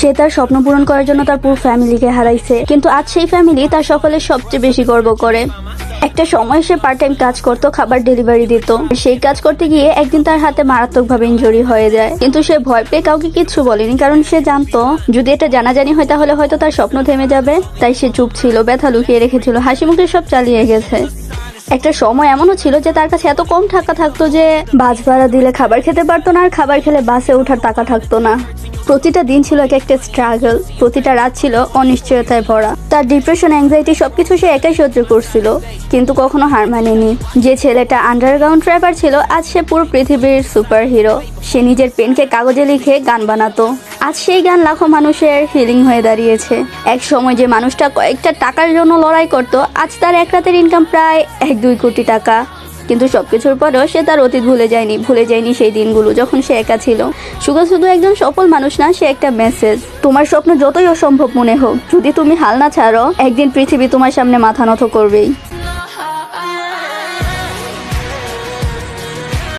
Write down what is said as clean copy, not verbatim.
সে তার স্বপ্ন পূরণ করার জন্য তার পুরো ফ্যামিলিকে হারাইছে, কিন্তু আজ সেই ফ্যামিলি তার সকলের সবচেয়ে বেশি গর্ব করে। একটা সময় সে পার্ট টাইম কাজ করতো, খাবার ডেলিভারি দিত। সেই কাজ করতে গিয়ে একদিন তার হাতে মারাত্মকভাবে ইনজুরি হয়ে যায়, কিন্তু সে ভয় পেয়ে কাউকে কিচ্ছু বলেনি, কারণ সে জানতো যদি এটা জানাজানি হয় তাহলে হয়তো তার স্বপ্ন থেমে যাবে। তাই সে চুপ ছিল, ব্যথা লুকিয়ে রেখেছিল, হাসি মুখে সব চালিয়ে গেছে। একটা সময় এমনও ছিল যে তার কাছে এত কম টাকা থাকতো যে বাস ভাড়া দিলে খাবার খেতে পারতো না, আর খাবার খেলে বাসে ওঠার টাকা থাকতো না। প্রতিটা দিন ছিল এক একটা স্ট্রাগল, প্রতিটা রাত ছিল অনিশ্চয়তায় ভরা। তার ডিপ্রেশন, অ্যাংজাইটি সবকিছু সে একাই সহ্য করছিল, কিন্তু কখনো হার মানেনি। যে ছেলেটা আন্ডারগ্রাউন্ড ট্র্যাপার ছিল, আজ সে পুরো পৃথিবীর সুপার হিরো। সে নিজের পেনকে কাগজে লিখে গান বানাতো, আজ সেই গান লাখো মানুষের হিলিং হয়ে দাঁড়িয়েছে। এক সময় যে মানুষটা কয়েকটা টাকার জন্য লড়াই করত, আজ তার এক রাতের ইনকাম প্রায় 1-2 কোটি টাকা। কিন্তু সবকিছুর পরেও সে তার অতীত ভুলে যায়নি সেই দিনগুলো যখন সে একা ছিল। শুধু একজন সফল মানুষ না, সে একটা মেসেজ। তোমার স্বপ্ন যতই অসম্ভব মনে হোক, যদি তুমি হাল না ছাড়ো, একদিন পৃথিবী তোমার সামনে মাথা নত করবেই।